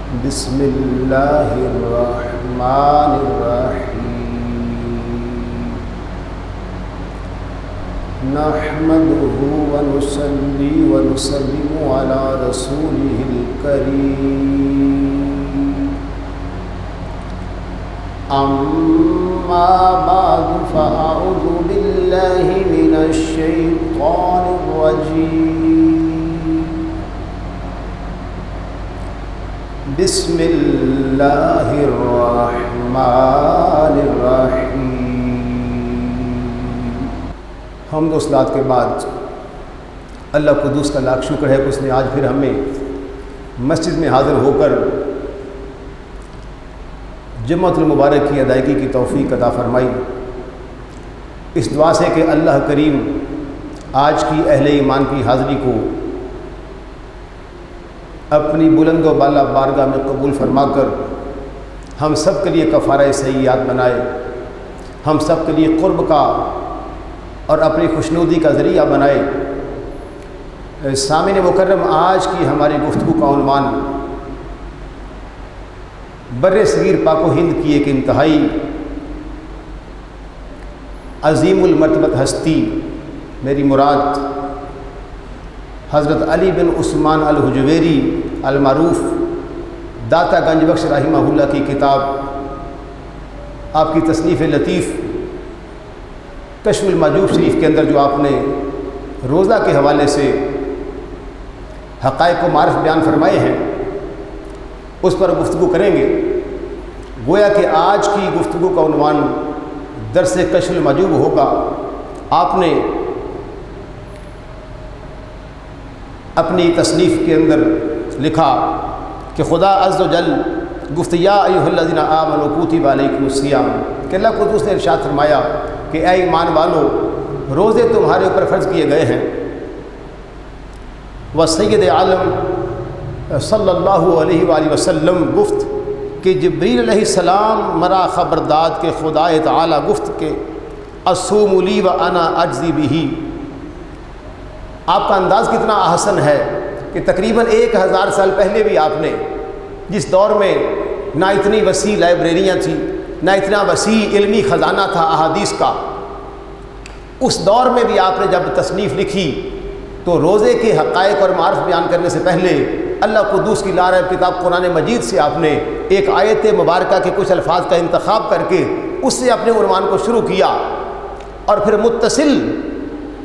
بسم اللہ الرحمن الرحیم نحمده ونصلی ونسلم علی رسوله الکریم اما بعد فاعوذ باللہ من الشیطان الرجیم بسم اللہ الرحمن الرحیم۔ حمد و صلات کے بعد اللہ قدوس کا لاکھ شکر ہے کہ اس نے آج پھر ہمیں مسجد میں حاضر ہو کر جمعۃ المبارک کی ادائیگی کی توفیق عطا فرمائی۔ اس دعا سے کہ اللہ کریم آج کی اہل ایمان کی حاضری کو اپنی بلند و بالا بارگاہ میں قبول فرما کر ہم سب کے لیے کفارہ سیئات بنائے، ہم سب کے لیے قرب کا اور اپنی خوشنودی کا ذریعہ بنائے۔ سامعین مکرم، آج کی ہماری گفتگو کا عنوان بر صغیر پاک و ہند کی ایک انتہائی عظیم المرتبت ہستی، میری مراد حضرت علی بن عثمان الحجویری المعروف داتا گنج بخش رحمہ اللہ کی کتاب، آپ کی تصنیف لطیف کشف المحجوب شریف کے اندر جو آپ نے روزہ کے حوالے سے حقائق و معارف بیان فرمائے ہیں، اس پر گفتگو کریں گے۔ گویا کہ آج کی گفتگو کا عنوان درس کشف المحجوب ہوگا۔ آپ نے اپنی تصنیف کے اندر لکھا کہ خدا عز و جل گفت یا ایھا الذین آمنوا کتب علیکم الصیام، کہ اللہ قدوس نے ارشاد فرمایا کہ اے ایمان والو، روزے تمہارے اوپر فرض کیے گئے ہیں۔ وسید عالم صلی اللہ علیہ وآلہ وسلم گفت کہ جبریل علیہ السلام مرا خبرداد کہ خدا تعالی گفت کہ الصوم لی وانا اجزی بہ۔ آپ کا انداز کتنا احسن ہے کہ تقریباً 1000 سال پہلے بھی آپ نے، جس دور میں نہ اتنی وسیع لائبریریاں تھیں، نہ اتنا وسیع علمی خزانہ تھا احادیث کا، اس دور میں بھی آپ نے جب تصنیف لکھی تو روزے کے حقائق اور معارف بیان کرنے سے پہلے اللہ قدوس کی لا ریب کتاب قرآن مجید سے آپ نے ایک آیت مبارکہ کے کچھ الفاظ کا انتخاب کر کے اس سے اپنے عنوان کو شروع کیا، اور پھر متصل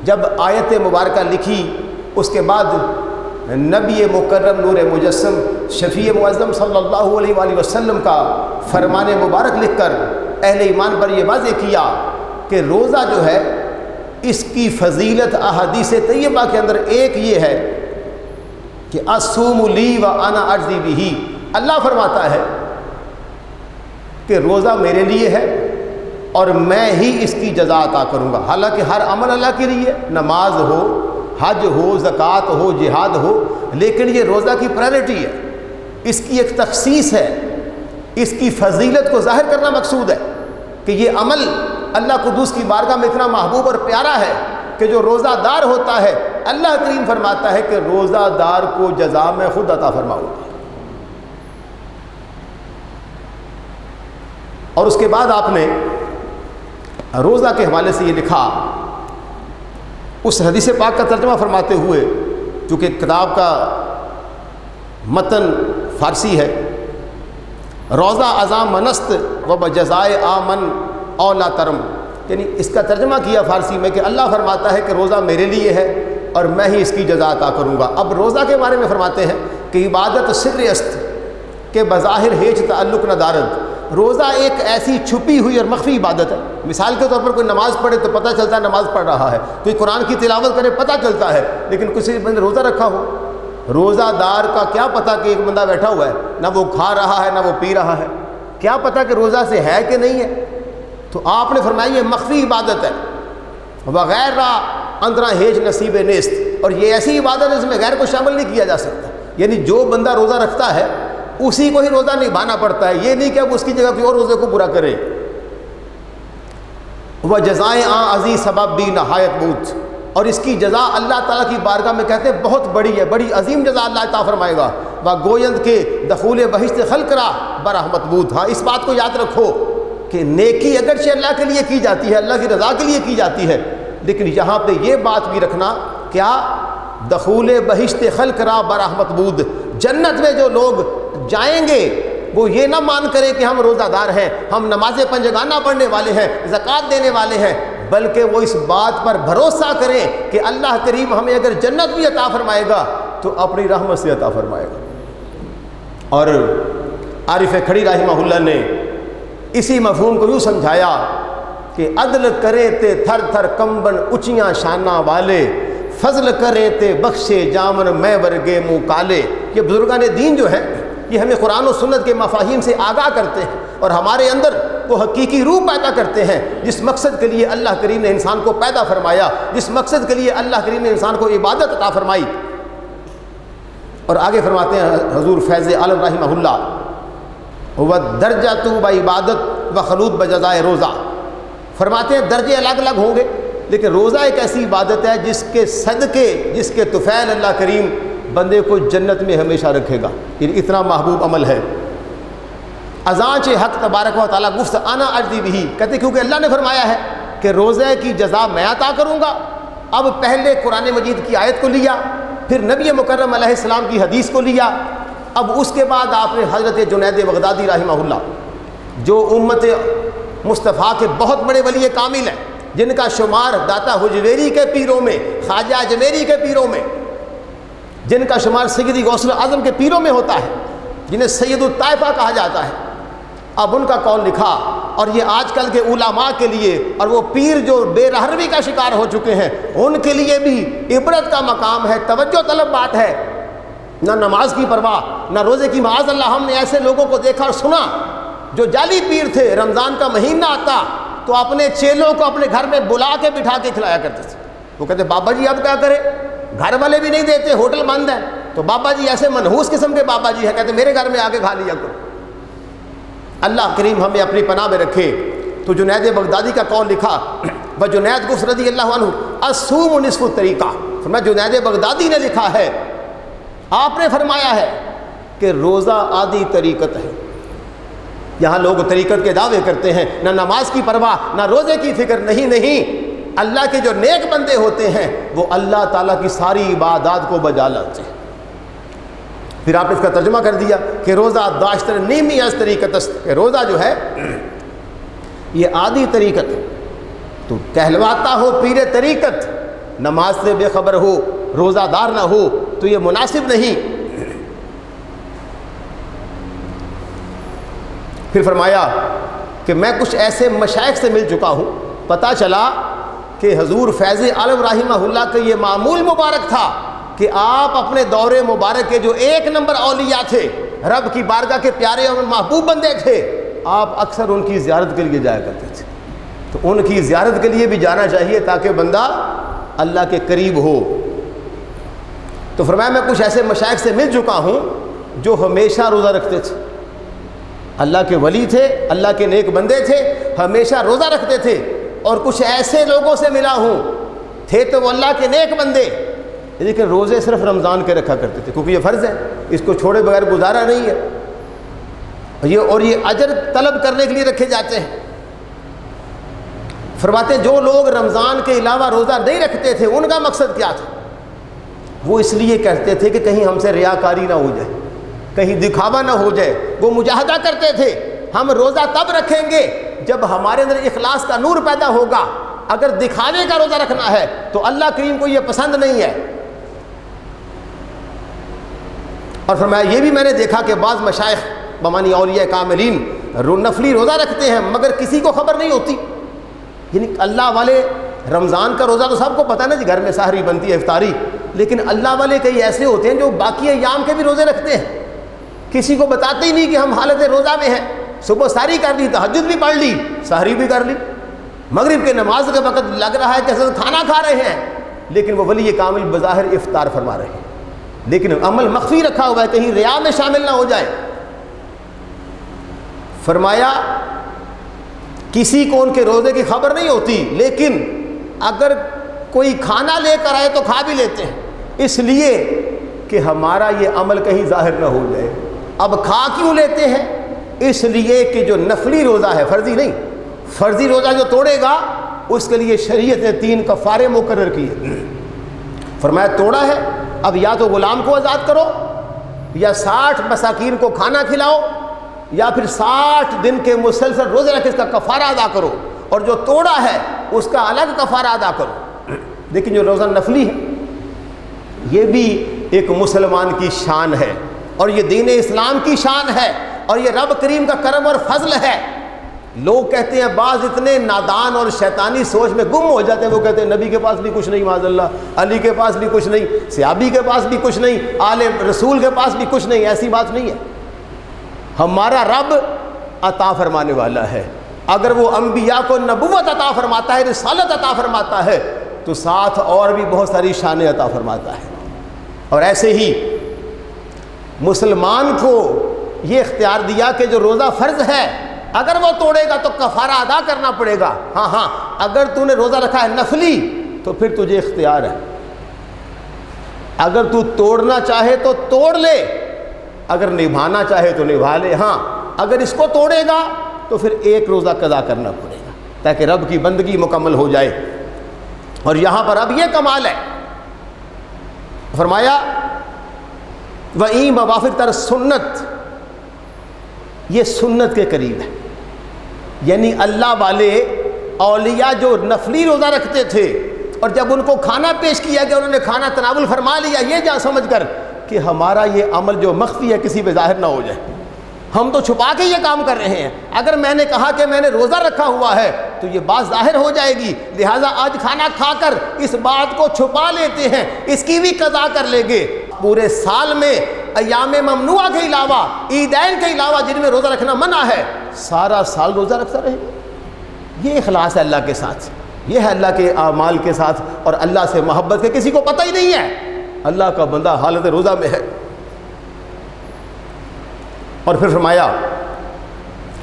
جب آیت مبارکہ لکھی اس کے بعد نبی مکرم نور مجسم شفیع معظم صلی اللہ علیہ وآلہ وسلم کا فرمان مبارک لکھ کر اہل ایمان پر یہ واضح کیا کہ روزہ جو ہے اس کی فضیلت احادیث طیبہ کے اندر ایک یہ ہے کہ الصوم لی وانا اجزی بہ۔ اللہ فرماتا ہے کہ روزہ میرے لیے ہے اور میں ہی اس کی جزا عطا کروں گا۔ حالانکہ ہر عمل اللہ کے لیے، نماز ہو، حج ہو، زکوٰۃ ہو، جہاد ہو، لیکن یہ روزہ کی پرائرٹی ہے، اس کی ایک تخصیص ہے، اس کی فضیلت کو ظاہر کرنا مقصود ہے کہ یہ عمل اللہ قدوس کی بارگاہ میں اتنا محبوب اور پیارا ہے کہ جو روزہ دار ہوتا ہے اللہ کریم فرماتا ہے کہ روزہ دار کو جزا میں خود عطا فرماؤں گا۔ اور اس کے بعد آپ نے روزہ کے حوالے سے یہ لکھا، اس حدیث پاک کا ترجمہ فرماتے ہوئے، چونکہ کتاب کا متن فارسی ہے، روزہ ازاں منست و بجزائے آمن اولا ترم، یعنی اس کا ترجمہ کیا فارسی میں کہ اللہ فرماتا ہے کہ روزہ میرے لیے ہے اور میں ہی اس کی جزا عطا کروں گا۔ اب روزہ کے بارے میں فرماتے ہیں کہ عبادت سر است کہ بظاہر ہیچ تعلق نہ دارد۔ روزہ ایک ایسی چھپی ہوئی اور مخفی عبادت ہے۔ مثال کے طور پر کوئی نماز پڑھے تو پتہ چلتا ہے نماز پڑھ رہا ہے، کوئی قرآن کی تلاوت کرے پتہ چلتا ہے، لیکن کسی بندے روزہ رکھا ہو، روزہ دار کا کیا پتہ کہ ایک بندہ بیٹھا ہوا ہے، نہ وہ کھا رہا ہے نہ وہ پی رہا ہے، کیا پتہ کہ روزہ سے ہے کہ نہیں ہے؟ تو آپ نے فرمایا یہ مخفی عبادت ہے، وغیر را اندرا ہیج نصیب نیست، اور یہ ایسی عبادت ہے جس میں غیر کو شامل نہیں کیا جا سکتا۔ یعنی جو بندہ روزہ رکھتا ہے اسی کو ہی روزہ نبھانا پڑتا ہے، یہ نہیں کہ اب اس کی جگہ کوئی اور روزے کو برا کرے۔ وہ جزائیں عزیز سبب بھی نہایت بوجھ، اور اس کی جزا اللہ تعالیٰ کی بارگاہ میں کہتے ہیں بہت بڑی ہے، بڑی عظیم جزا اللہ عطا فرمائے گا۔ و گویند کے دخول بہشت خلق را برحمت بود۔ ہاں اس بات کو یاد رکھو کہ نیکی اگرچہ اللہ کے لیے کی جاتی ہے، اللہ کی رضا کے لیے کی جاتی ہے، لیکن یہاں پہ یہ بات بھی رکھنا کیا، دخول بہشت خلق را برحمت بود، جنت میں جو لوگ جائیں گے وہ یہ نہ مان کریں کہ ہم روزہ دار ہیں، ہم نماز پنجگانہ پڑھنے والے ہیں، زکوٰۃ دینے والے ہیں، بلکہ وہ اس بات پر بھروسہ کریں کہ اللہ کریم ہمیں اگر جنت بھی عطا فرمائے گا تو اپنی رحمت سے عطا فرمائے گا۔ اور عارف کھڑی رحمہ اللہ نے اسی مفہوم کو یوں سمجھایا کہ عدل کرے تے تھر تھر کمبن اونچیاں شانہ والے، فضل کرے تے بخشے جامن میں ورگے منہ کالے۔ یہ بزرگان دین جو ہیں یہ ہمیں قرآن و سنت کے مفاہیم سے آگاہ کرتے ہیں اور ہمارے اندر وہ حقیقی روح پیدا کرتے ہیں جس مقصد کے لیے اللہ کریم نے انسان کو پیدا فرمایا، جس مقصد کے لیے اللہ کریم نے انسان کو عبادت عطا فرمائی۔ اور آگے فرماتے ہیں حضور فیض عالم رحمہ اللہ، وہ درجہ تو بعبادت و خلود بجزائے روزہ، فرماتے ہیں درجے الگ الگ ہوں گے لیکن روزہ ایک ایسی عبادت ہے جس کے صدقے، جس کے طفیل اللہ کریم بندے کو جنت میں ہمیشہ رکھے گا، یہ اتنا محبوب عمل ہے۔ ازانچ حق تبارک و تعالیٰ گفت انا اجزی بھی، کہتے کیونکہ اللہ نے فرمایا ہے کہ روزے کی جزا میں عطا کروں گا۔ اب پہلے قرآن مجید کی آیت کو لیا، پھر نبی مکرم علیہ السلام کی حدیث کو لیا، اب اس کے بعد آپ نے حضرت جنید بغدادی رحمہ اللہ جو امت مصطفیٰ کے بہت بڑے ولی کامل ہیں، جن کا شمار داتا حجویری کے پیروں میں، خواجہ اجمیری کے پیروں میں، جن کا شمار سیدی غوث اعظم کے پیروں میں ہوتا ہے، جنہیں سید الطائفہ کہا جاتا ہے، اب ان کا قول لکھا۔ اور یہ آج کل کے علماء کے لیے اور وہ پیر جو بے رہروی کا شکار ہو چکے ہیں ان کے لیے بھی عبرت کا مقام ہے، توجہ طلب بات ہے۔ نہ نماز کی پرواہ، نہ روزے کی، معاذ اللہ ہم نے ایسے لوگوں کو دیکھا اور سنا جو جعلی پیر تھے، رمضان کا مہینہ آتا تو اپنے چیلوں کو اپنے گھر میں بلا کے بٹھا کے کھلایا کرتے تھے۔ وہ کہتے بابا جی اب کیا کرے، گھر والے بھی نہیں دیتے، ہوٹل بند ہے، تو بابا جی ایسے منحوس قسم کے بابا جی ہیں، کہتے میرے گھر میں آ کے کھا لیا کرو۔ اللہ کریم ہمیں اپنی پناہ میں رکھے۔ تو جنید بغدادی کا قول لکھا، وہ جنید گفت رضی اللہ عنہ الصوم نصف الطریقہ، فرمایا جنید بغدادی نے لکھا ہے، آپ نے فرمایا ہے کہ روزہ آدھی طریقت ہے۔ یہاں لوگ طریقت کے دعوے کرتے ہیں، نہ نماز کی پرواہ، نہ روزے کی فکر، نہیں، اللہ کے جو نیک بندے ہوتے ہیں وہ اللہ تعالیٰ کی ساری عبادات کو بجا لاتے ہیں۔ پھر آپ نے اس کا ترجمہ کر دیا کہ روزہ داشتر نیمی از طریقت است، کہ روزہ جو ہے یہ آدھی طریقت ہے، تو کہلواتا ہو پیر طریقت، نماز سے بے خبر ہو، روزہ دار نہ ہو تو یہ مناسب نہیں۔ پھر فرمایا کہ میں کچھ ایسے مشائخ سے مل چکا ہوں، پتہ چلا کہ حضور فیض عالم رحمہ اللہ کا یہ معمول مبارک تھا کہ آپ اپنے دور مبارک کے جو ایک نمبر اولیاء تھے، رب کی بارگاہ کے پیارے اور محبوب بندے تھے، آپ اکثر ان کی زیارت کے لیے جایا کرتے تھے۔ تو ان کی زیارت کے لیے بھی جانا چاہیے تاکہ بندہ اللہ کے قریب ہو۔ تو فرمایا میں کچھ ایسے مشائخ سے مل چکا ہوں جو ہمیشہ روزہ رکھتے تھے، اللہ کے ولی تھے، اللہ کے نیک بندے تھے، ہمیشہ روزہ رکھتے تھے۔ اور کچھ ایسے لوگوں سے ملا ہوں، تھے تو وہ اللہ کے نیک بندے لیکن روزے صرف رمضان کے رکھا کرتے تھے کیونکہ یہ فرض ہے، اس کو چھوڑے بغیر گزارا نہیں ہے، اور یہ اجر طلب کرنے کے لیے رکھے جاتے ہیں۔ فرماتے جو لوگ رمضان کے علاوہ روزہ نہیں رکھتے تھے ان کا مقصد کیا تھا؟ وہ اس لیے کہتے تھے کہ کہیں ہم سے ریاکاری نہ ہو جائے، کہیں دکھاوا نہ ہو جائے۔ وہ مجاہدہ کرتے تھے ہم روزہ تب رکھیں گے جب ہمارے اندر اخلاص کا نور پیدا ہوگا، اگر دکھانے کا روزہ رکھنا ہے تو اللہ کریم کو یہ پسند نہیں ہے۔ اور فرمایا یہ بھی میں نے دیکھا کہ بعض مشائخ بمانی اولیاء کاملین نفلی روزہ رکھتے ہیں مگر کسی کو خبر نہیں ہوتی، یعنی اللہ والے رمضان کا روزہ تو سب کو پتہ نا جی، گھر میں سحری بنتی ہے، افطاری، لیکن اللہ والے کئی ایسے ہوتے ہیں جو باقی ایام کے بھی روزے رکھتے ہیں، کسی کو بتاتے ہی نہیں کہ ہم حالت روزہ میں ہیں، صبح ساری کر لی، تہجد بھی پڑھ لی، سحری بھی کر لی، مغرب کے نماز کے وقت لگ رہا ہے کہ اصل کھانا کھا رہے ہیں، لیکن وہ ولی کامل بظاہر افطار فرما رہے ہیں، لیکن عمل مخفی رکھا ہوا ہے کہیں ریا میں شامل نہ ہو جائے۔ فرمایا کسی کو ان کے روزے کی خبر نہیں ہوتی، لیکن اگر کوئی کھانا لے کر آئے تو کھا بھی لیتے ہیں، اس لیے کہ ہمارا یہ عمل کہیں ظاہر نہ ہو جائے۔ اب کھا کیوں لیتے ہیں؟ اس لیے کہ جو نفلی روزہ ہے، فرضی نہیں، فرضی روزہ جو توڑے گا اس کے لیے شریعت نے 3 کفارے مقرر کیے۔ فرمایا توڑا ہے، اب یا تو غلام کو آزاد کرو، یا 60 مساکین کو کھانا کھلاؤ، یا پھر 60 دن کے مسلسل روزے رکھ اس کا کفارہ ادا کرو، اور جو توڑا ہے اس کا الگ کفارہ ادا کرو۔ لیکن جو روزہ نفلی ہے یہ بھی ایک مسلمان کی شان ہے، اور یہ دین اسلام کی شان ہے، اور یہ رب کریم کا کرم اور فضل ہے۔ لوگ کہتے ہیں، بعض اتنے نادان اور شیطانی سوچ میں گم ہو جاتے ہیں، وہ کہتے ہیں نبی کے پاس بھی کچھ نہیں، معاذ اللہ، علی کے پاس بھی کچھ نہیں، صحابی کے پاس بھی کچھ نہیں، آل رسول کے پاس بھی کچھ نہیں۔ ایسی بات نہیں ہے، ہمارا رب عطا فرمانے والا ہے۔ اگر وہ انبیاء کو نبوت عطا فرماتا ہے، رسالت عطا فرماتا ہے، تو ساتھ اور بھی بہت ساری شانیں عطا فرماتا ہے۔ اور ایسے ہی مسلمان کو یہ اختیار دیا کہ جو روزہ فرض ہے اگر وہ توڑے گا تو کفارہ ادا کرنا پڑے گا۔ ہاں اگر تو نے روزہ رکھا ہے نفلی تو پھر تجھے اختیار ہے، اگر تو توڑنا چاہے تو توڑ لے، اگر نبھانا چاہے تو نبھا لے۔ ہاں اگر اس کو توڑے گا تو پھر ایک روزہ قضا کرنا پڑے گا تاکہ رب کی بندگی مکمل ہو جائے۔ اور یہاں پر اب یہ کمال ہے، فرمایا وَإِن موافق تر سنت، یہ سنت کے قریب ہے، یعنی اللہ والے اولیاء جو نفلی روزہ رکھتے تھے اور جب ان کو کھانا پیش کیا گیا انہوں نے کھانا تناول فرما لیا، یہ جان سمجھ کر کہ ہمارا یہ عمل جو مخفی ہے کسی پہ ظاہر نہ ہو جائے، ہم تو چھپا کے یہ کام کر رہے ہیں۔ اگر میں نے کہا کہ میں نے روزہ رکھا ہوا ہے تو یہ بات ظاہر ہو جائے گی، لہٰذا آج کھانا کھا کر اس بات کو چھپا لیتے ہیں، اس کی بھی قضا کر لیں گے۔ پورے سال میں ایام ممنوعہ کے علاوہ، عیدین کے علاوہ جن میں روزہ رکھنا منع ہے، سارا سال روزہ رکھتا رہے گا۔ یہ اخلاص ہے اللہ کے ساتھ، یہ ہے اللہ کے اعمال کے ساتھ اور اللہ سے محبت کے کسی کو پتہ ہی نہیں ہے، اللہ کا بندہ حالت روزہ میں ہے۔ اور پھر فرمایا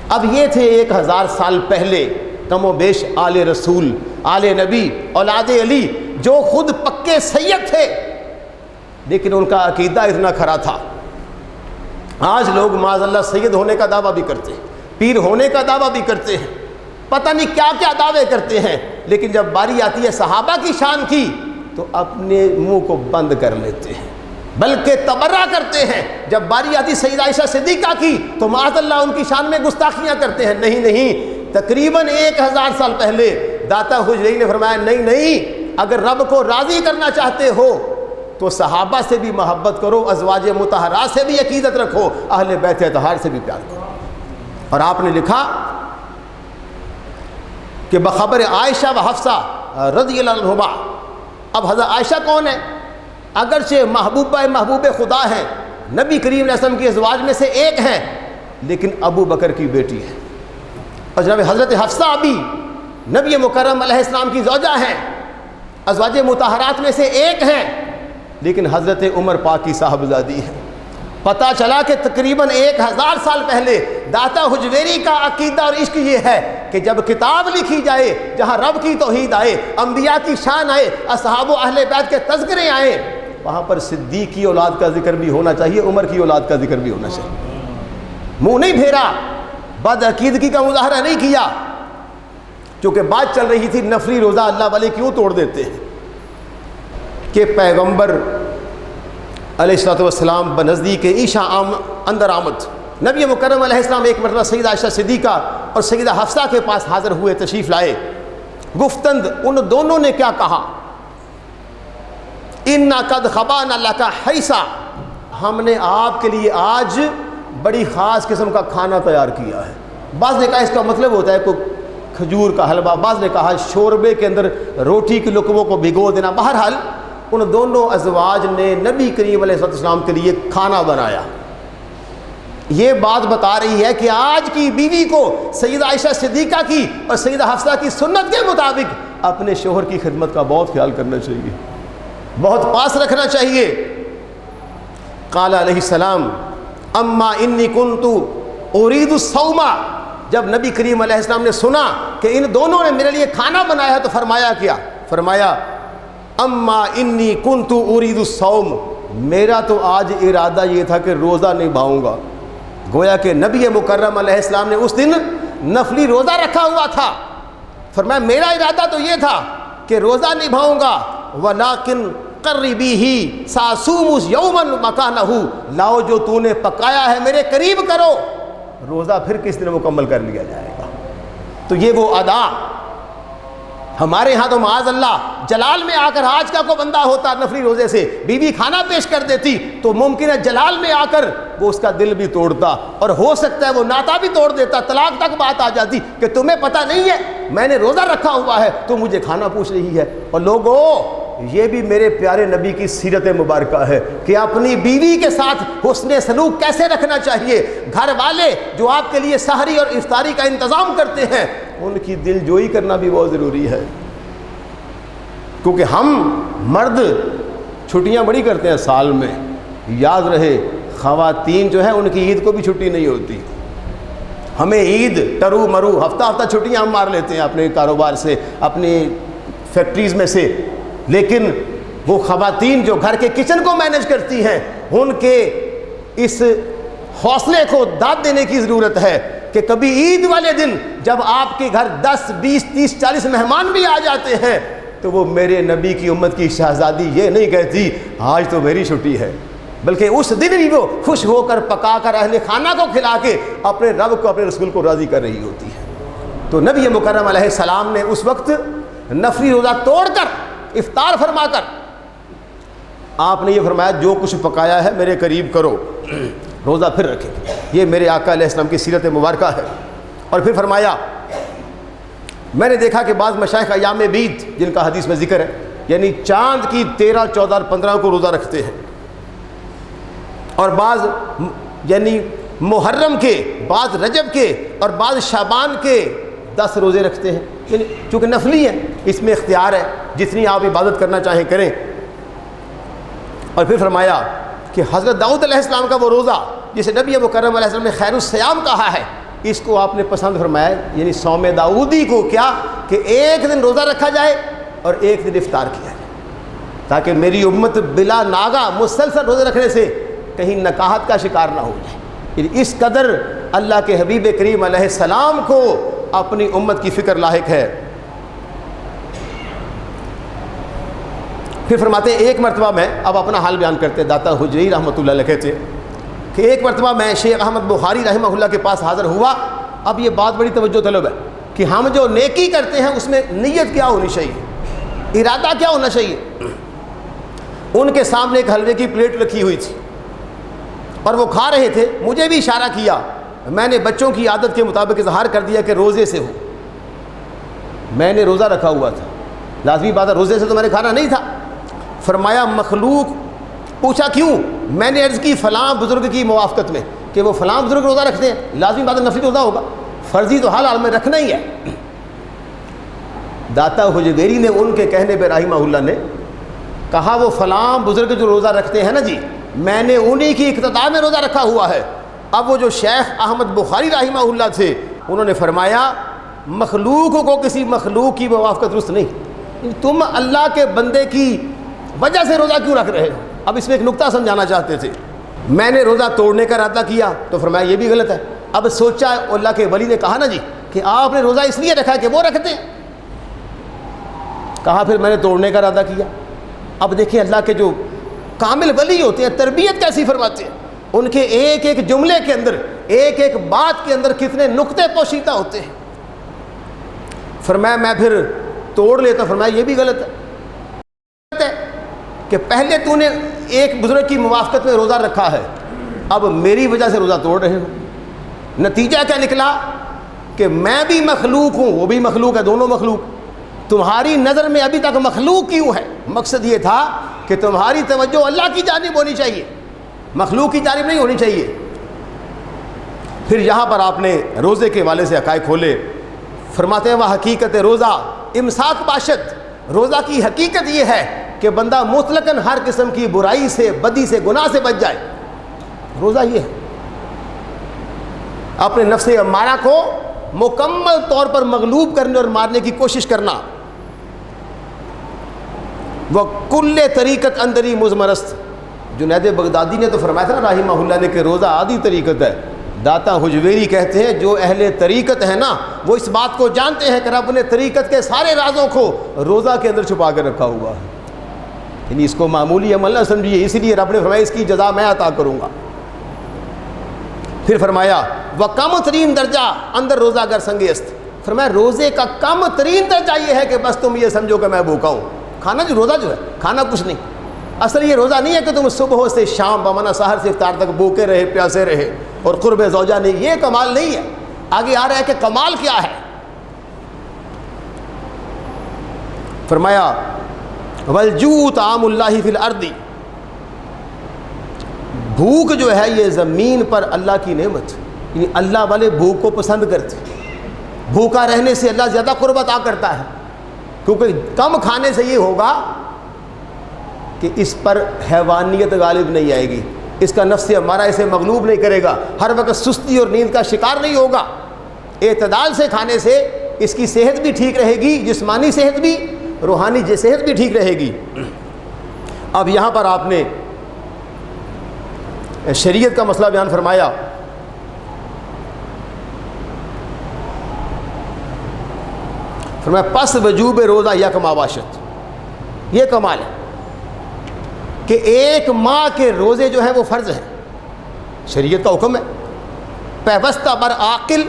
اب یہ تھے 1000 سال پہلے کم و بیش آل رسول، آل نبی، اولاد علی، جو خود پکے سید تھے لیکن ان کا عقیدہ اتنا کھرا تھا۔ آج لوگ معاذ اللہ سید ہونے کا دعویٰ بھی کرتے ہیں، پیر ہونے کا دعویٰ بھی کرتے ہیں، پتہ نہیں کیا کیا دعوے کرتے ہیں، لیکن جب باری آتی ہے صحابہ کی شان کی تو اپنے منہ کو بند کر لیتے ہیں، بلکہ تبرہ کرتے ہیں۔ جب باری آتی سیدہ عائشہ صدیقہ کی تو معاذ اللہ ان کی شان میں گستاخیاں کرتے ہیں۔ نہیں، تقریباً 1000 سال پہلے داتا حجویری نے فرمایا نہیں، اگر رب کو راضی کرنا چاہتے ہو تو صحابہ سے بھی محبت کرو، ازواج مطہرات سے بھی عقیدت رکھو، اہل بیت اطہار سے بھی پیار کرو۔ اور آپ نے لکھا کہ بخبر عائشہ و حفصہ رضی اللہ عنہما، اب حضرت عائشہ کون ہے؟ اگرچہ محبوب خدا ہیں، نبی کریم علیہ السلام کی ازواج میں سے ایک ہیں، لیکن ابو بکر کی بیٹی ہے، اور جناب حضرت حفصہ بھی نبی مکرم علیہ السلام کی زوجہ ہیں، ازواج مطہرات میں سے ایک ہیں، لیکن حضرت عمر پاک کی صاحبزادی ہے۔ پتہ چلا کہ تقریباً 1000 سال پہلے داتا حجویری کا عقیدہ اور عشق یہ ہے کہ جب کتاب لکھی جائے جہاں رب کی توحید آئے، انبیاء کی شان آئے، اصحاب و اہل بیت کے تذکرے آئیں، وہاں پر صدیق کی اولاد کا ذکر بھی ہونا چاہیے، عمر کی اولاد کا ذکر بھی ہونا چاہیے۔ منہ نہیں پھیرا، بد عقیدگی کا مظاہرہ نہیں کیا، چونکہ بات چل رہی تھی نفلی روزہ اللہ والے کیوں توڑ دیتے ہیں، کہ پیغمبر علیہ الصلوۃ والسلام بنزدیک عیشا اندر آمد، نبی مکرم علیہ السلام ایک مرتبہ سیدہ عائشہ صدیقہ اور سیدہ حفصہ کے پاس حاضر ہوئے، تشریف لائے۔ گفتند ان دونوں نے کیا کہا؟ اِنَّا قَدْ خَبَانَ لَكَ حَيْسَا، ہم نے آپ کے لیے آج بڑی خاص قسم کا کھانا تیار کیا ہے۔ بعض نے کہا اس کا مطلب ہوتا ہے کوئی کھجور کا حلوہ، بعض نے کہا شوربے کے اندر روٹی کی لقموں کو بھگو دینا۔ بہرحال ان دونوں ازواج نے نبی کریم علیہ السلام کے لیے کھانا بنایا۔ یہ بات بتا رہی ہے کہ آج کی بیوی کو سیدہ عائشہ صدیقہ کی اور سیدہ حفصہ کی سنت کے مطابق اپنے شوہر کی خدمت کا بہت خیال کرنا چاہیے، بہت پاس رکھنا چاہیے۔ قال علیہ السلام اما انی کنت ارید الصوم، جب نبی کریم علیہ السلام نے سنا کہ ان دونوں نے میرے لیے کھانا بنایا ہے تو فرمایا کیا؟ فرمایا اما انی کنت ارید الصوم، میرا تو آج ارادہ یہ تھا کہ روزہ نبھاؤں گا۔ گویا کہ نبی مکرم علیہ السلام نے اس دن نفلی روزہ رکھا ہوا تھا۔ فرمایا میرا ارادہ تو یہ تھا کہ روزہ نبھاؤں گا، ولیکن قربیہ ساصوم یوما مکانہ، لاؤ جو تو نے پکایا ہے میرے قریب کرو، روزہ پھر کس دن مکمل کر لیا جائے گا۔ تو یہ وہ ادا ہمارے ہاں تو معاذ اللہ جلال میں آ کر آج کا کوئی بندہ ہوتا نفلی روزے سے بیوی کھانا پیش کر دیتی تو ممکن ہے جلال میں آ کر وہ اس کا دل بھی توڑتا، اور ہو سکتا ہے وہ ناتا بھی توڑ دیتا، طلاق تک بات آ جاتی کہ تمہیں پتہ نہیں ہے میں نے روزہ رکھا ہوا ہے تو مجھے کھانا پوچھ رہی ہے۔ اور لوگوں یہ بھی میرے پیارے نبی کی سیرت مبارکہ ہے کہ اپنی بیوی کے ساتھ حسن سلوک کیسے رکھنا چاہیے۔ گھر والے جو آپ کے لیے سحری اور افطاری کا انتظام کرتے ہیں ان کی دل جوئی کرنا بھی بہت ضروری ہے، کیونکہ ہم مرد چھٹیاں بڑی کرتے ہیں سال میں، یاد رہے خواتین جو ہیں ان کی عید کو بھی چھٹی نہیں ہوتی۔ ہمیں عید ٹرو مرو ہفتہ ہفتہ چھٹیاں ہم مار لیتے ہیں اپنے کاروبار سے، اپنی فیکٹریز میں سے، لیکن وہ خواتین جو گھر کے کچن کو مینیج کرتی ہیں ان کے اس حوصلے کو داد دینے کی ضرورت ہے کہ کبھی عید والے دن جب آپ کے گھر 10 20 30 40 مہمان بھی آ جاتے ہیں تو وہ میرے نبی کی امت کی شہزادی یہ نہیں کہتی آج تو میری چھٹی ہے، بلکہ اس دن بھی وہ خوش ہو کر پکا کر اہل خانہ کو کھلا کے اپنے رب کو اپنے رسول کو راضی کر رہی ہوتی ہے۔ تو نبی مکرم علیہ السلام نے اس وقت نفلی روزہ توڑ کر افطار فرما کر آپ نے یہ فرمایا جو کچھ پکایا ہے میرے قریب کرو، روزہ پھر رکھے۔ یہ میرے آقا علیہ السلام کی سیرت مبارکہ ہے۔ اور پھر فرمایا میں نے دیکھا کہ بعض مشائخ ایام بیت جن کا حدیث میں ذکر ہے یعنی چاند کی 13 14 اور 15 کو روزہ رکھتے ہیں، اور بعض یعنی محرم کے، بعض رجب کے اور بعض شعبان کے 10 روزے رکھتے ہیں، یعنی چونکہ نفلی ہے اس میں اختیار ہے جتنی آپ عبادت کرنا چاہیں کریں۔ اور پھر فرمایا کہ حضرت داؤد علیہ السلام کا وہ روزہ جسے نبی مکرم علیہ السلام نے خیر الصیام کہا ہے اس کو آپ نے پسند فرمایا، یعنی صوم داؤدی کو کیا کہ ایک دن روزہ رکھا جائے اور ایک دن افطار کیا جائے، تاکہ میری امت بلا ناغہ مسلسل روزے رکھنے سے کہیں نکاہت کا شکار نہ ہو جائے۔ یعنی اس قدر اللہ کے حبیب کریم علیہ السلام کو اپنی امت کی فکر لاحق ہے۔ پھر فرماتے ہیں ایک مرتبہ میں اب اپنا حال بیان کرتے داتا حجری رحمۃ اللہ علیہ کہتے کہ ایک مرتبہ میں شیخ احمد بخاری رحمہ اللہ کے پاس حاضر ہوا۔ اب یہ بات بڑی توجہ طلب ہے کہ ہم جو نیکی کرتے ہیں اس میں نیت کیا ہونی چاہیے، ارادہ کیا ہونا چاہیے۔ ان کے سامنے ایک حلوے کی پلیٹ رکھی ہوئی تھی اور وہ کھا رہے تھے، مجھے بھی اشارہ کیا، میں نے بچوں کی عادت کے مطابق اظہار کر دیا کہ روزے سے ہو، میں نے روزہ رکھا ہوا تھا، لازمی بات ہے روزے سے تو میں نے کھانا نہیں تھا۔ فرمایا مخلوق، پوچھا کیوں؟ میں نے عرض کی فلاں بزرگ کی موافقت میں کہ وہ فلاں بزرگ روزہ رکھتے ہیں، لازمی بات ہے نفلی روزہ ہوگا، فرضی تو حال میں رکھنا ہی ہے۔ داتا حجویری نے ان کے کہنے پہ رحمہ اللہ نے کہا وہ فلاں بزرگ جو روزہ رکھتے ہیں نا جی میں نے انہی کی اقتداء میں روزہ رکھا ہوا ہے۔ اب وہ جو شیخ احمد بخاری رحمہ اللہ تھے انہوں نے فرمایا مخلوق کو کسی مخلوق کی موافقت درست نہیں، تم اللہ کے بندے کی وجہ سے روزہ کیوں رکھ رہے ہو؟ اب اس میں ایک نقطہ سمجھانا چاہتے تھے، میں نے روزہ توڑنے کا ارادہ کیا تو فرمایا یہ بھی غلط ہے۔ اب سوچا اللہ کے ولی نے کہا نا جی کہ آپ نے روزہ اس لیے رکھا کہ وہ رکھتے ہیں، کہا پھر میں نے توڑنے کا ارادہ کیا۔ اب دیکھیں اللہ کے جو کامل ولی ہوتے ہیں تربیت کیسی فرماتے ہیں، ان کے ایک ایک جملے کے اندر ایک ایک بات کے اندر کتنے نقطے پوشیدہ ہوتے ہیں۔ فرمایا میں پھر توڑ لیتا، فرمایا یہ بھی غلط ہے کہ پہلے تو نے ایک بزرگ کی موافقت میں روزہ رکھا ہے، اب میری وجہ سے روزہ توڑ رہے ہو۔ نتیجہ کیا نکلا کہ میں بھی مخلوق ہوں وہ بھی مخلوق ہے، دونوں مخلوق۔ تمہاری نظر میں ابھی تک مخلوق کیوں ہے؟ مقصد یہ تھا کہ تمہاری توجہ اللہ کی جانب ہونی چاہیے، مخلوق کی جانب نہیں ہونی چاہیے۔ پھر یہاں پر آپ نے روزے کے والے سے حقائق کھولے، فرماتے ہیں وہ حقیقت روزہ امساک باشد، روزہ کی حقیقت یہ ہے کہ بندہ مطلقاً ہر قسم کی برائی سے، بدی سے، گناہ سے بچ جائے۔ روزہ یہ ہے اپنے نفس امارہ کو مکمل طور پر مغلوب کرنے اور مارنے کی کوشش کرنا۔ وہ کل طریقت اندری مزمرست. جنید بغدادی نے تو فرمایا تھا نا رحمہ اللہ نے کہ روزہ آدھی طریقت ہے. داتا حجویری کہتے ہیں جو اہل طریقت ہے نا وہ اس بات کو جانتے ہیں کہ رب نے طریقت کے سارے رازوں کو روزہ کے اندر چھپا کر رکھا ہوا ہے. یعنی اس کو معمولی عمل نہ سمجھیے, اس لیے رب نے فرمایا اس کی جزا میں عطا کروں گا. پھر فرمایا وہ کم ترین درجہ اندر روزہ گر سنگ است. فرمایا روزے کا کم ترین درجہ یہ ہے کہ بس تم یہ سمجھو کہ میں بھوکا ہوں. کھانا جو روزہ جو ہے کھانا کچھ نہیں. اصل یہ روزہ نہیں ہے کہ تم صبح سے شام بمانا سحر سے افطار تک بھوکے رہے پیاسے رہے اور قرب زوجہ نہیں. یہ کمال نہیں ہے. آگے آ رہا ہے کہ کمال کیا ہے. فرمایا والجوع طعام اللہ فی الارض. بھوک جو ہے یہ زمین پر اللہ کی نعمت. یعنی اللہ والے بھوک کو پسند کرتے. بھوکا رہنے سے اللہ زیادہ قرب عطا کرتا ہے, کیونکہ کم کھانے سے یہ ہوگا کہ اس پر حیوانیت غالب نہیں آئے گی, اس کا نفس ہمارا اسے مغلوب نہیں کرے گا, ہر وقت سستی اور نیند کا شکار نہیں ہوگا. اعتدال سے کھانے سے اس کی صحت بھی ٹھیک رہے گی, جسمانی صحت بھی, روحانی صحت بھی ٹھیک رہے گی. اب یہاں پر آپ نے شریعت کا مسئلہ بیان فرمایا. فرمایا پس وجوب روزہ یک ماباشت. یہ کمال ہے کہ ایک ماہ کے روزے جو ہیں وہ فرض ہیں, شریعت کا حکم ہے. پیوستہ بر عاقل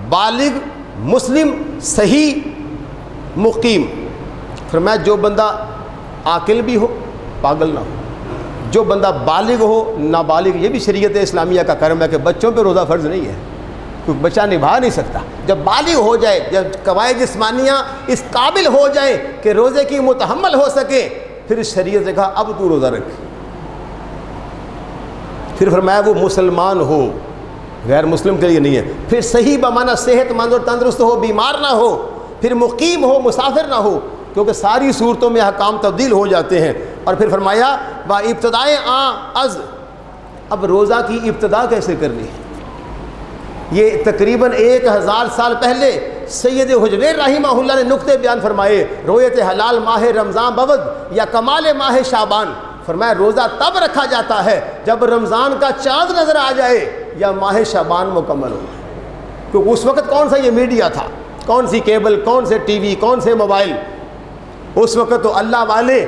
بالغ مسلم صحیح مقیم. فرمایا جو بندہ عاقل بھی ہو پاگل نہ ہو, جو بندہ بالغ ہو نابالغ. یہ بھی شریعت اسلامیہ کا کرم ہے کہ بچوں پہ روزہ فرض نہیں ہے, کیونکہ بچہ نبھا نہیں سکتا. جب بالغ ہو جائے, جب قواعد جسمانیہ اس قابل ہو جائے کہ روزے کی متحمل ہو سکے, پھر شریعت نے کہا اب تو روزہ رکھ. پھر فرمایا وہ مسلمان ہو, غیر مسلم کے لیے نہیں ہے. پھر صحیح بمانا صحت مند اور تندرست ہو, بیمار نہ ہو. پھر مقیم ہو, مسافر نہ ہو, کیونکہ ساری صورتوں میں احکام تبدیل ہو جاتے ہیں. اور پھر فرمایا با ابتدائے از. اب روزہ کی ابتدا کیسے کرنی ہے؟ یہ تقریباً 1000 سال پہلے سید حجویر رحمہ اللہ نے نقطے بیان فرمائے. رویت حلال ماہ رمضان بود یا کمال ماہ شعبان. فرمایا روزہ تب رکھا جاتا ہے جب رمضان کا چاند نظر آ جائے یا ماہ شعبان مکمل ہو جائے. کیونکہ اس وقت کون سا یہ میڈیا تھا, کون سی کیبل, کون سے ٹی وی, کون سے موبائل. اس وقت تو اللہ والے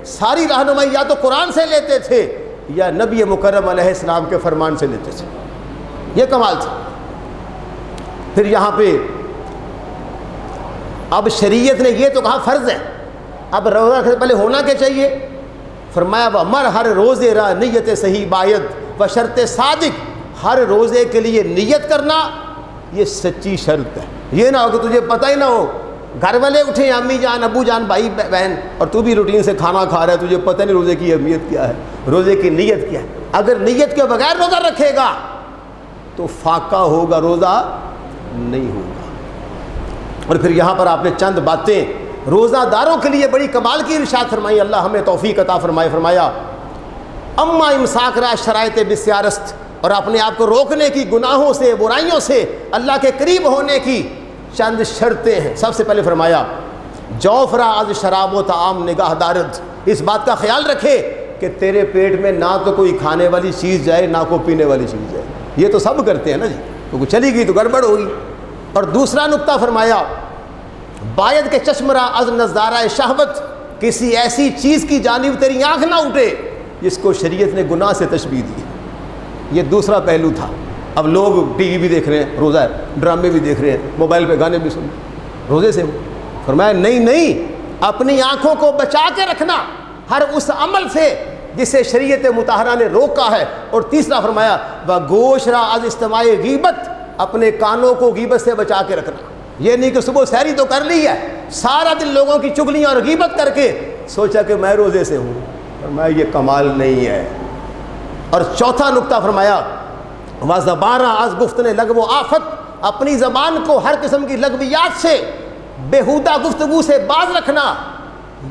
ساری رہنمائی یا تو قرآن سے لیتے تھے یا نبی مکرم علیہ السلام کے فرمان سے لیتے تھے. یہ کمال تھا. پھر یہاں پہ اب شریعت نے یہ تو کہا فرض ہے, اب روزہ سے پہلے ہونا کیا چاہیے؟ فرمایا مر ہر روزے را نیت صحیح باید و شرط صادق. ہر روزے کے لیے نیت کرنا یہ سچی شرط ہے. یہ نہ ہو کہ تجھے پتہ ہی نہ ہو, گھر والے اٹھے امی جان ابو جان بھائی بہن, اور تو بھی روٹین سے کھانا کھا رہا ہے, تجھے پتہ نہیں روزے کی اہمیت کیا ہے, روزے کی نیت کیا ہے. اگر نیت کے بغیر روزہ رکھے گا تو فاقہ ہوگا, روزہ نہیں ہوگا. اور پھر یہاں پر آپ نے چند باتیں روزہ داروں کے لیے بڑی کمال کی ارشاد فرمائی. اللہ ہمیں توفیق عطا فرمائے. فرمایا اما امساک را شرائط بسیارست. اور اپنے آپ کو روکنے کی, گناہوں سے برائیوں سے اللہ کے قریب ہونے کی چند شرطیں ہیں. سب سے پہلے فرمایا جوفرا از شراب و طعام نگاہ دارد. اس بات کا خیال رکھے کہ تیرے پیٹ میں نہ تو کوئی کھانے والی چیز جائے نہ کوئی پینے والی چیز جائے. یہ تو سب کرتے ہیں نا جی, تو چلی گئی تو گڑبڑ ہوگی. اور دوسرا نقطہ فرمایا باید کے چشمرا از نظارہ شہوت. کسی ایسی چیز کی جانب تیری آنکھ نہ اٹھے جس کو شریعت نے گناہ سے تشبیہ دی. یہ دوسرا پہلو تھا. اب لوگ ٹی وی بھی دیکھ رہے ہیں, روزہ ہے, ڈرامے بھی دیکھ رہے ہیں, موبائل پہ گانے بھی سن رہے ہیں, روزے سے. فرمایا نہیں, اپنی آنکھوں کو بچا کے رکھنا ہر اس عمل سے جسے شریعت مطہرہ نے روکا ہے. اور تیسرا فرمایا و گوش را از استماع غیبت. اپنے کانوں کو غیبت سے بچا کے رکھنا. یہ نہیں کہ صبح سحری تو کر لی ہے, سارا دن لوگوں کی چگلیاں اور غیبت کر کے سوچا کہ میں روزے سے ہوں. فرمایا یہ کمال نہیں ہے. اور چوتھا نقطہ فرمایا و زبانہ از گفتن لغو آفت. اپنی زبان کو ہر قسم کی لغویات سے, بیہودہ گفتگو سے باز رکھنا.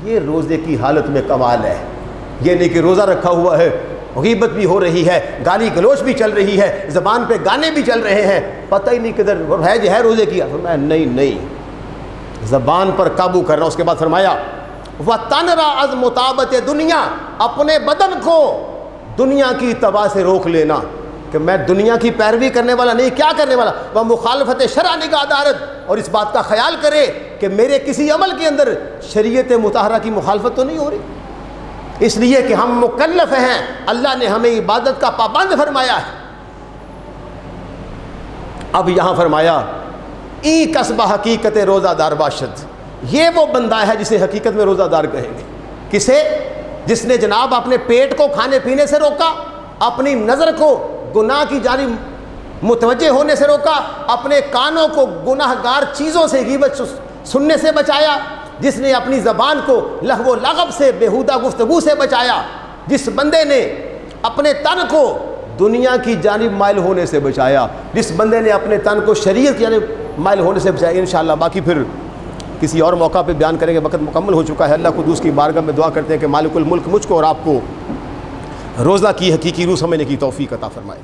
یہ روزے کی حالت میں کمال ہے. یہ نہیں کہ روزہ رکھا ہوا ہے, غیبت بھی ہو رہی ہے, گالی گلوچ بھی چل رہی ہے, زبان پہ گانے بھی چل رہے ہیں, پتہ ہی نہیں کدھر ہے جو ہے روزے کیا. فرمایا نہیں, زبان پر قابو کرنا. اس کے بعد فرمایا وَتَنْرَا از مطابت دنیا، اپنے بدن کو دنیا کی اتباع سے روک لینا کہ میں دنیا کی پیروی کرنے والا نہیں، کیا کرنے والا، وہ مخالفت شرع نگاہ دارت، اور اس بات کا خیال کرے کہ میرے کسی عمل کے اندر شریعت مطہرہ کی مخالفت تو نہیں ہو رہی، اس لیے کہ ہم مکلف ہیں، اللہ نے ہمیں عبادت کا پابند فرمایا ہے۔ اب یہاں فرمایا ای قصبہ حقیقت روزہ دار باشد، یہ وہ بندہ ہے جسے حقیقت میں روزہ دار کہیں گے۔ کسے؟ جس نے جناب اپنے پیٹ کو کھانے پینے سے روکا، اپنی نظر کو گناہ کی جانب متوجہ ہونے سے روکا، اپنے کانوں کو گناہ گار چیزوں سے غیبت سننے سے بچایا، جس نے اپنی زبان کو لغو و لغب سے بےہودہ گفتگو سے بچایا، جس بندے نے اپنے تن کو دنیا کی جانب مائل ہونے سے بچایا، جس بندے نے اپنے تن کو شریعت کی جانب مائل ہونے سے بچایا۔ انشاءاللہ باقی پھر کسی اور موقع پہ بیان کریں گے، وقت مکمل ہو چکا ہے۔ اللہ قدوس کی بارگاہ میں دعا کرتے ہیں کہ مالک الملک مجھ کو اور آپ کو روزہ کی حقیقی روح سمجھنے کی توفیق عطا فرمائے۔